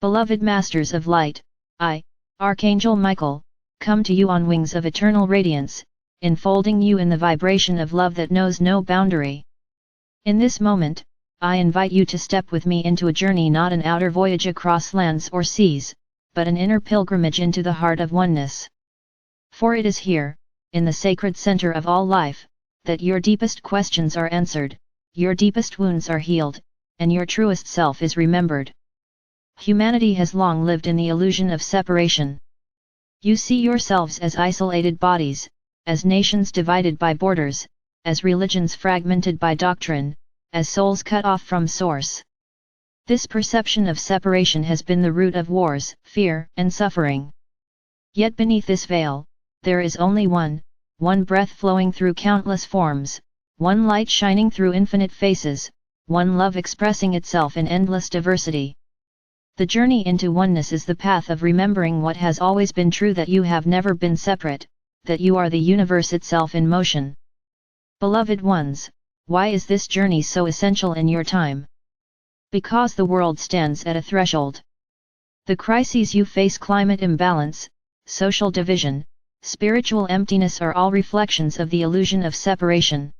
Beloved Masters of Light, I, Archangel Michael, come to you on wings of eternal radiance, enfolding you in the vibration of love that knows no boundary. In this moment, I invite you to step with me into a journey, not an outer voyage across lands or seas, but an inner pilgrimage into the heart of oneness. For it is here, in the sacred center of all life, that your deepest questions are answered, your deepest wounds are healed, and your truest self is remembered. Humanity has long lived in the illusion of separation. You see yourselves as isolated bodies, as nations divided by borders, as religions fragmented by doctrine, as souls cut off from source. This perception of separation has been the root of wars, fear, and suffering. Yet beneath this veil, there is only one breath flowing through countless forms, one light shining through infinite faces, one love expressing itself in endless diversity. The journey into oneness is the path of remembering what has always been true, that you have never been separate, that you are the universe itself in motion. Beloved ones, why is this journey so essential in your time? Because the world stands at a threshold. The crises you face, climate imbalance, social division, spiritual emptiness, are all reflections of the illusion of separation.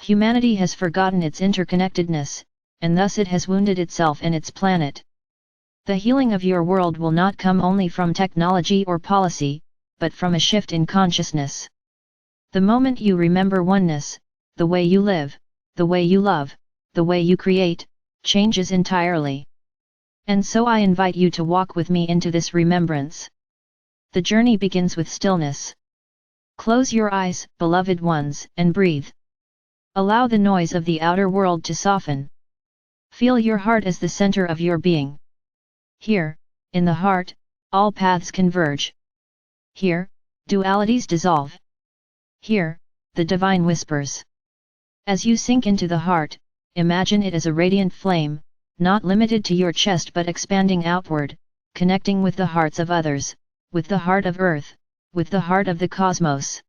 Humanity has forgotten its interconnectedness, and thus it has wounded itself and its planet. The healing of your world will not come only from technology or policy, but from a shift in consciousness. The moment you remember oneness, the way you live, the way you love, the way you create, changes entirely. And so I invite you to walk with me into this remembrance. The journey begins with stillness. Close your eyes, beloved ones, and breathe. Allow the noise of the outer world to soften. Feel your heart as the center of your being. Here, in the heart, all paths converge. Here, dualities dissolve. Here, the divine whispers. As you sink into the heart, imagine it as a radiant flame, not limited to your chest but expanding outward, connecting with the hearts of others, with the heart of Earth, with the heart of the cosmos.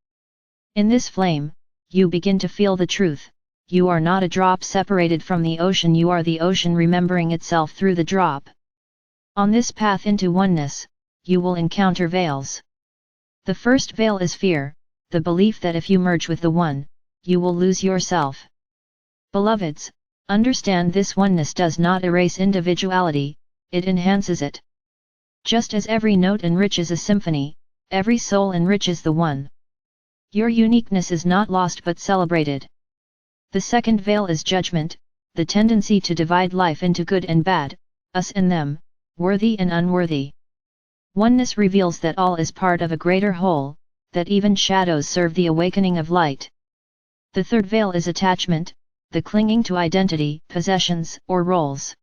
In this flame, you begin to feel the truth: you are not a drop separated from the ocean, you are the ocean remembering itself through the drop. On this path into oneness, you will encounter veils. The first veil is fear, the belief that if you merge with the One, you will lose yourself. Beloveds, understand this: oneness does not erase individuality, it enhances it. Just as every note enriches a symphony, every soul enriches the One. Your uniqueness is not lost but celebrated. The second veil is judgment, the tendency to divide life into good and bad, us and them, worthy and unworthy. Oneness reveals that all is part of a greater whole, that even shadows serve the awakening of light. The third veil is attachment, the clinging to identity, possessions, or roles.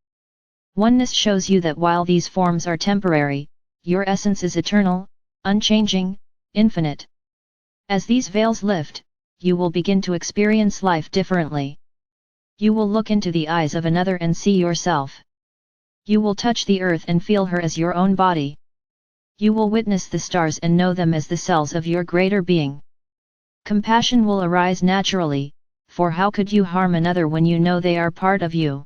Oneness shows you that while these forms are temporary, your essence is eternal, unchanging, infinite. As these veils lift, you will begin to experience life differently. You will look into the eyes of another and see yourself. You will touch the earth and feel her as your own body. You will witness the stars and know them as the cells of your greater being. Compassion will arise naturally, for how could you harm another when you know they are part of you?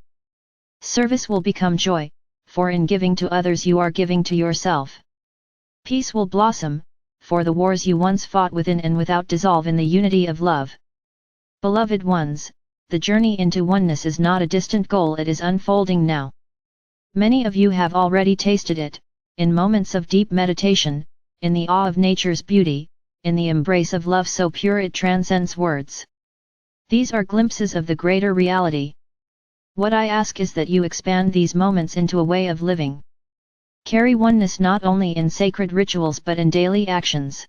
Service will become joy, for in giving to others you are giving to yourself. Peace will blossom, for the wars you once fought within and without dissolve in the unity of love. Beloved ones, the journey into oneness is not a distant goal, it is unfolding now. Many of you have already tasted it, in moments of deep meditation, in the awe of nature's beauty, in the embrace of love so pure it transcends words. These are glimpses of the greater reality. What I ask is that you expand these moments into a way of living. Carry oneness not only in sacred rituals but in daily actions.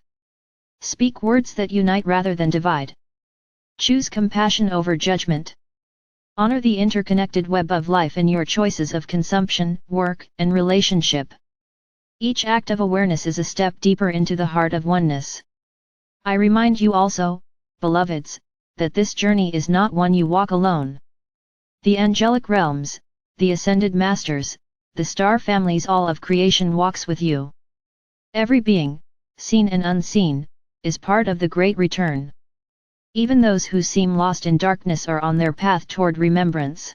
Speak words that unite rather than divide. Choose compassion over judgment. Honor the interconnected web of life in your choices of consumption, work, and relationship. Each act of awareness is a step deeper into the heart of oneness. I remind you also, beloveds, that this journey is not one you walk alone. The angelic realms, the ascended masters, the star families, all of creation walks with you. Every being, seen and unseen, is part of the great return. Even those who seem lost in darkness are on their path toward remembrance.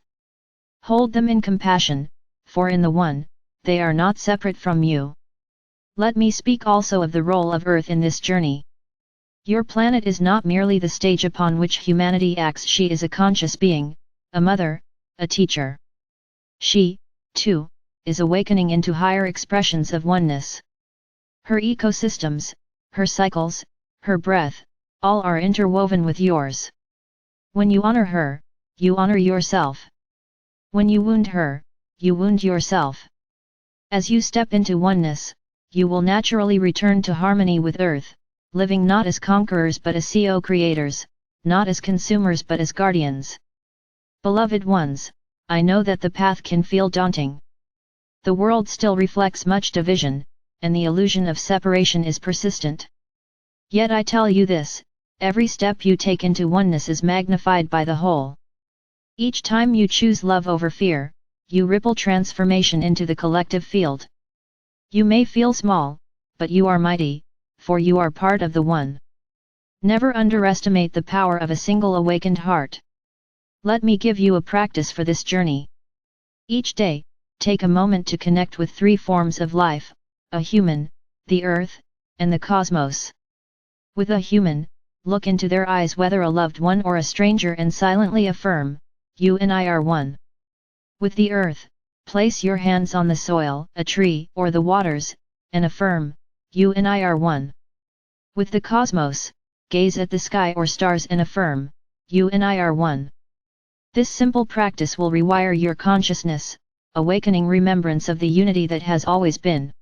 Hold them in compassion, for in the One, they are not separate from you. Let me speak also of the role of Earth in this journey. Your planet is not merely the stage upon which humanity acts, she is a conscious being, a mother, a teacher. She, too, is awakening into higher expressions of oneness. Her ecosystems, her cycles, her breath, all are interwoven with yours. When you honor her, you honor yourself. When you wound her, you wound yourself. As you step into oneness, you will naturally return to harmony with Earth, living not as conquerors but as co-creators, not as consumers but as guardians. Beloved ones, I know that the path can feel daunting. The world still reflects much division, and the illusion of separation is persistent. Yet I tell you this, every step you take into oneness is magnified by the whole. Each time you choose love over fear, you ripple transformation into the collective field. You may feel small, but you are mighty, for you are part of the one. Never underestimate the power of a single awakened heart. Let me give you a practice for this journey. Each day, take a moment to connect with three forms of life, a human, the earth, and the cosmos. With a human, look into their eyes, whether a loved one or a stranger, and silently affirm, "You and I are one." With the earth, place your hands on the soil, a tree, or the waters, and affirm, "You and I are one." With the cosmos, gaze at the sky or stars and affirm, "You and I are one." This simple practice will rewire your consciousness, awakening remembrance of the unity that has always been.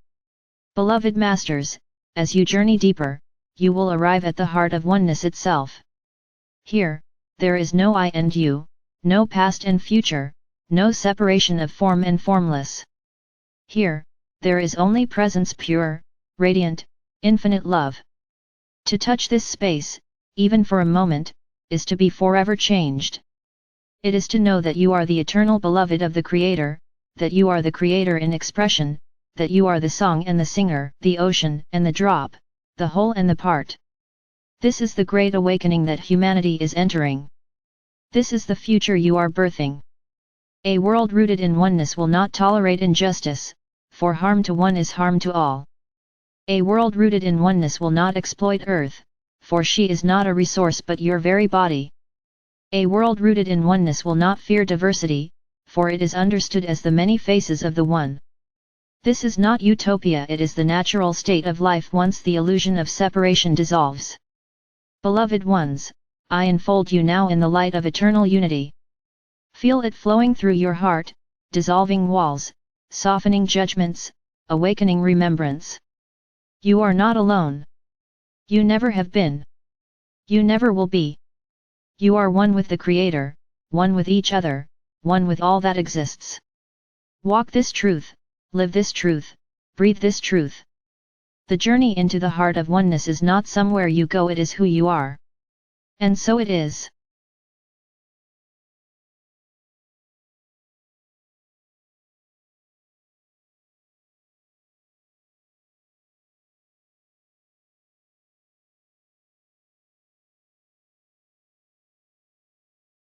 Beloved masters, as you journey deeper, you will arrive at the heart of oneness itself. Here, there is no I and you, no past and future, no separation of form and formless. Here, there is only presence, pure, radiant, infinite love. To touch this space, even for a moment, is to be forever changed. It is to know that you are the eternal beloved of the Creator, that you are the Creator in expression, that you are the song and the singer, the ocean and the drop, the whole and the part. This is the great awakening that humanity is entering. This is the future you are birthing. A world rooted in oneness will not tolerate injustice, for harm to one is harm to all. A world rooted in oneness will not exploit Earth, for she is not a resource but your very body. A world rooted in oneness will not fear diversity, for it is understood as the many faces of the one. This is not utopia, it is the natural state of life once the illusion of separation dissolves. Beloved ones, I enfold you now in the light of eternal unity. Feel it flowing through your heart, dissolving walls, softening judgments, awakening remembrance. You are not alone. You never have been. You never will be. You are one with the Creator, one with each other, one with all that exists. Walk this truth, live this truth, breathe this truth. The journey into the heart of oneness is not somewhere you go, it is who you are. And so it is.